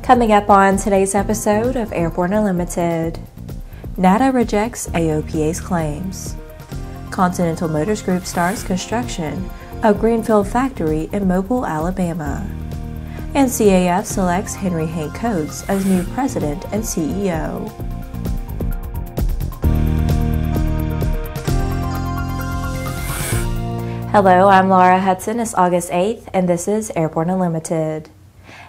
Coming up on today's episode of Airborne Unlimited, NATA rejects AOPA's claims. Continental Motors Group starts construction of Greenfield factory in Mobile, Alabama. And CAF selects Henry Hank Coates as new president and CEO. Hello, I'm Laura Hutson. It's August 8th, and this is Airborne Unlimited.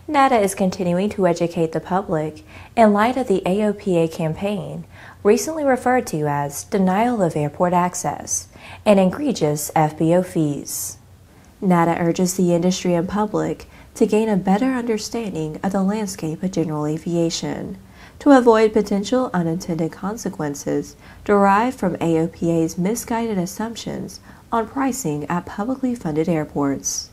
NATA is continuing to educate the public in light of the AOPA campaign, recently referred to as denial of airport access and egregious FBO fees. NATA urges the industry and public to gain a better understanding of the landscape of general aviation to avoid potential unintended consequences derived from AOPA's misguided assumptions on pricing at publicly funded airports.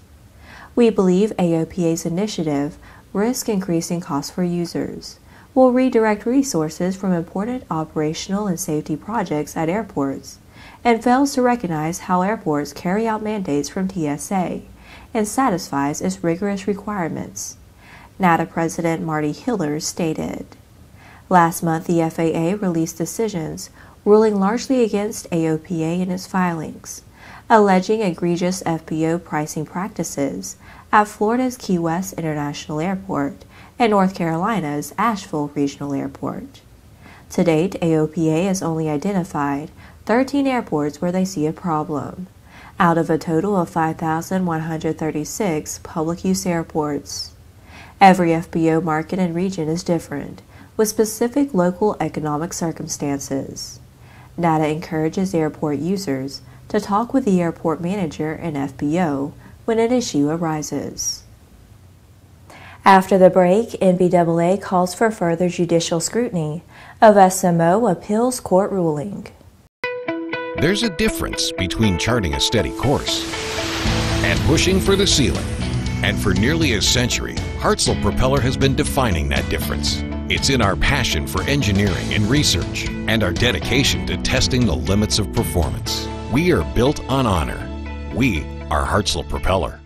We believe AOPA's initiative risks increasing costs for users, will redirect resources from important operational and safety projects at airports, and fails to recognize how airports carry out mandates from TSA and satisfies its rigorous requirements, NATA President Marty Hiller stated. Last month, the FAA released decisions ruling largely against AOPA in its filings, alleging egregious FBO pricing practices at Florida's Key West International Airport and North Carolina's Asheville Regional Airport. To date, AOPA has only identified 13 airports where they see a problem, out of a total of 5,136 public use airports. Every FBO market and region is different, with specific local economic circumstances. NATA encourages airport users to talk with the airport manager and FBO when an issue arises. After the break, NBAA calls for further judicial scrutiny of SMO appeals court ruling. There's a difference between charting a steady course and pushing for the ceiling. And for nearly a century, Hartzell Propeller has been defining that difference. It's in our passion for engineering and research and our dedication to testing the limits of performance. We are built on honor. We are Hartzell Propeller.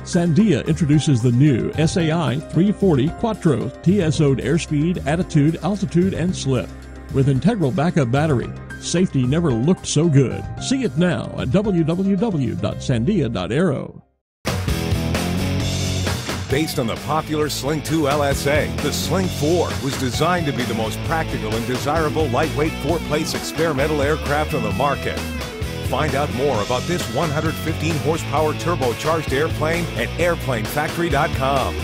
Sandia introduces the new SAI 340 Quattro TSO'd airspeed, attitude, altitude, and slip. With integral backup battery, safety never looked so good. See it now at www.sandia.aero. Based on the popular Sling 2 LSA, the Sling 4 was designed to be the most practical and desirable lightweight four-place experimental aircraft on the market. Find out more about this 115 horsepower turbocharged airplane at airplanefactory.com.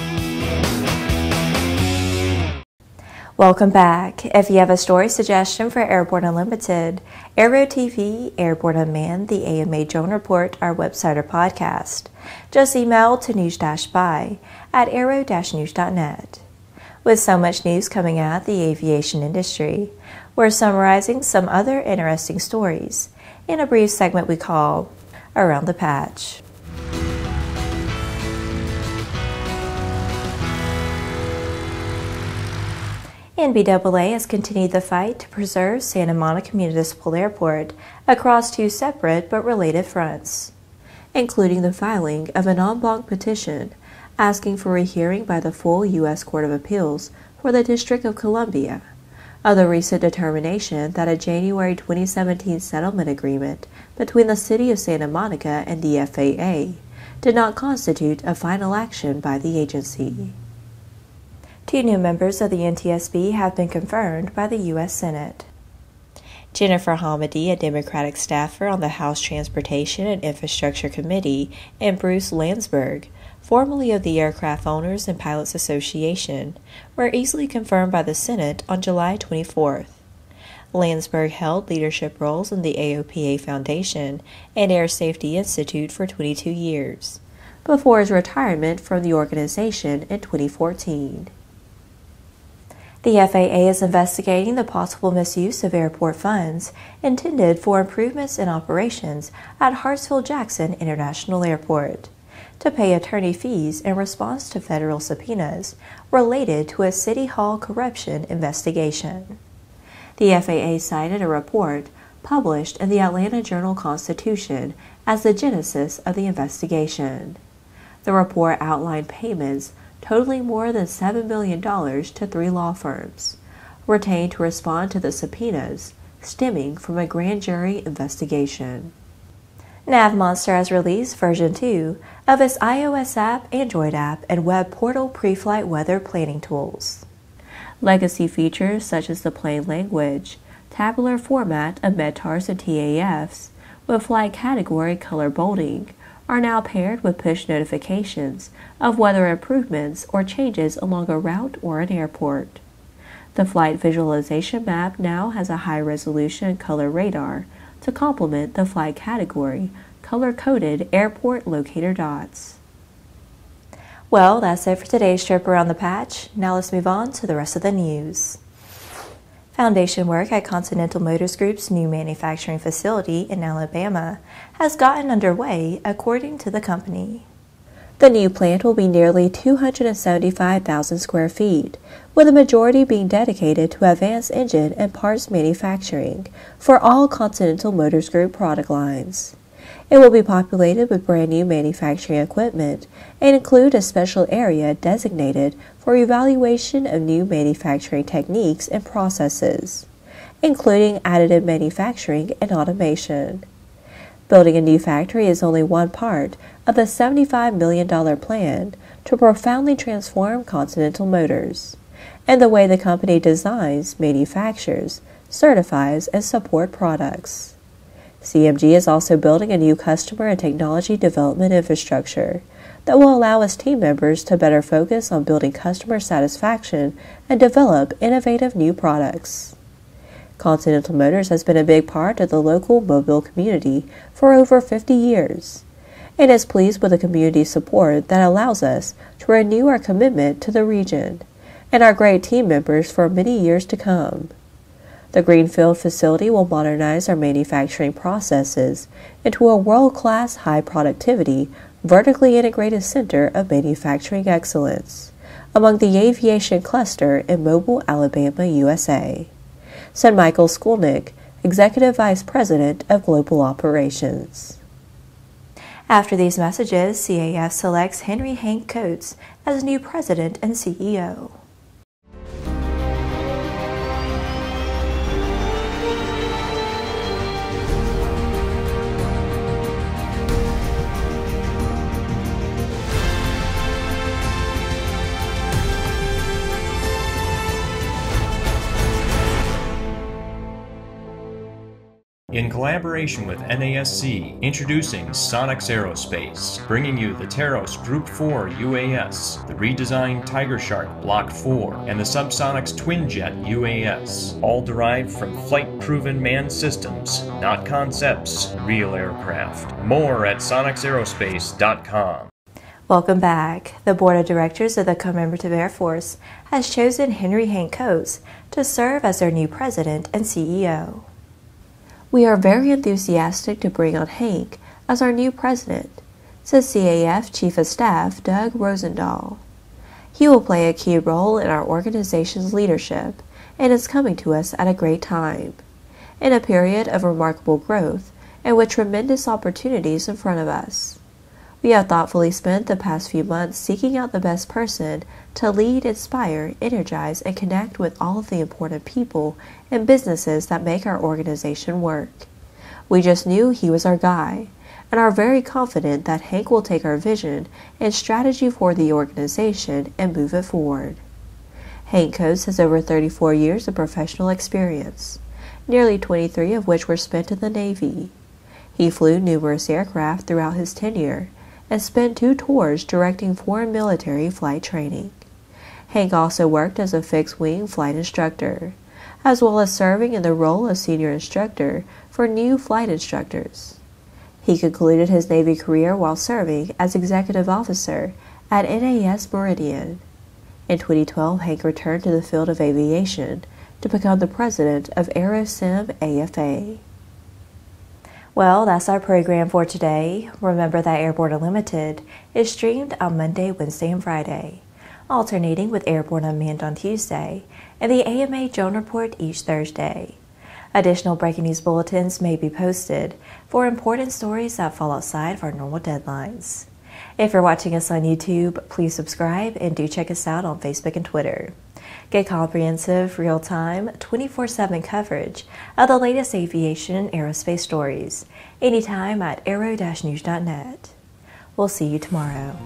Welcome back. If you have a story suggestion for Airborne Unlimited, Aero-TV, Airborne Unmanned, the AMA Drone Report, our website or podcast, just email to news-by@aero-news.net. With so much news coming out of the aviation industry, we're summarizing some other interesting stories in a brief segment we call Around the Patch. NBAA has continued the fight to preserve Santa Monica Municipal Airport across two separate but related fronts, including the filing of an en banc petition asking for a hearing by the full U.S. Court of Appeals for the District of Columbia of the recent determination that a January 2017 settlement agreement between the City of Santa Monica and the FAA did not constitute a final action by the agency. Two new members of the NTSB have been confirmed by the U.S. Senate. Jennifer Hamady, a Democratic staffer on the House Transportation and Infrastructure Committee, and Bruce Landsberg, formerly of the Aircraft Owners and Pilots Association, were easily confirmed by the Senate on July 24th. Landsberg held leadership roles in the AOPA Foundation and Air Safety Institute for 22 years, before his retirement from the organization in 2014. The FAA is investigating the possible misuse of airport funds intended for improvements in operations at Hartsfield-Jackson International Airport to pay attorney fees in response to federal subpoenas related to a City Hall corruption investigation. The FAA cited a report published in the Atlanta Journal-Constitution as the genesis of the investigation. The report outlined payments totaling more than $7 million to 3 law firms, retained to respond to the subpoenas stemming from a grand jury investigation. NavMonster has released version 2 of its iOS app, Android app, and web portal pre-flight weather planning tools. Legacy features such as the plain language, tabular format of METARs and TAFs, with flight category color bolding, are now paired with push notifications of weather improvements or changes along a route or an airport. The flight visualization map now has a high-resolution color radar to complement the flight category color-coded airport locator dots. Well, that's it for today's trip around the patch. Now let's move on to the rest of the news. Foundation work at Continental Motors Group's new manufacturing facility in Alabama has gotten underway, according to the company. The new plant will be nearly 275,000 square feet, with a majority being dedicated to advanced engine and parts manufacturing for all Continental Motors Group product lines. It will be populated with brand new manufacturing equipment and include a special area designated for evaluation of new manufacturing techniques and processes, including additive manufacturing and automation. Building a new factory is only one part of the $75 million plan to profoundly transform Continental Motors and the way the company designs, manufactures, certifies, and supports products. CMG is also building a new customer and technology development infrastructure that will allow its team members to better focus on building customer satisfaction and develop innovative new products. Continental Motors has been a big part of the local mobile community for over 50 years and is pleased with the community support that allows us to renew our commitment to the region and our great team members for many years to come. The Greenfield facility will modernize our manufacturing processes into a world-class, high-productivity, vertically integrated center of manufacturing excellence among the aviation cluster in Mobile, Alabama, USA, said Michael Skolnick, Executive Vice President of Global Operations. After these messages, CAF selects Henry Hank Coates as new President and CEO. In collaboration with NASC, introducing Sonex Aerospace, bringing you the Taros Group 4 UAS, the redesigned Tiger Shark Block 4, and the Subsonics Twin Jet UAS, all derived from flight-proven manned systems, not concepts, real aircraft. More at SonexAerospace.com. Welcome back. The Board of Directors of the Commemorative Air Force has chosen Henry Hank Coates to serve as their new President and CEO. We are very enthusiastic to bring on Hank as our new president, says CAF Chief of Staff Doug Rosendahl. He will play a key role in our organization's leadership and is coming to us at a great time, in a period of remarkable growth and with tremendous opportunities in front of us. We have thoughtfully spent the past few months seeking out the best person to lead, inspire, energize, and connect with all of the important people and businesses that make our organization work. We just knew he was our guy, and are very confident that Hank will take our vision and strategy for the organization and move it forward. Hank Coates has over 34 years of professional experience, nearly 23 of which were spent in the Navy. He flew numerous aircraft throughout his tenure and spent 2 tours directing foreign military flight training. Hank also worked as a fixed-wing flight instructor, as well as serving in the role of senior instructor for new flight instructors. He concluded his Navy career while serving as executive officer at NAS Meridian. In 2012, Hank returned to the field of aviation to become the president of Aero-Sim AFA. Well, that's our program for today. Remember that Airborne Unlimited is streamed on Monday, Wednesday, and Friday, alternating with Airborne Unmanned on Tuesday and the AMA Drone Report each Thursday. Additional breaking news bulletins may be posted for important stories that fall outside of our normal deadlines. If you're watching us on YouTube, please subscribe and do check us out on Facebook and Twitter. Get comprehensive, real-time, 24/7 coverage of the latest aviation and aerospace stories anytime at aero-news.net. We'll see you tomorrow.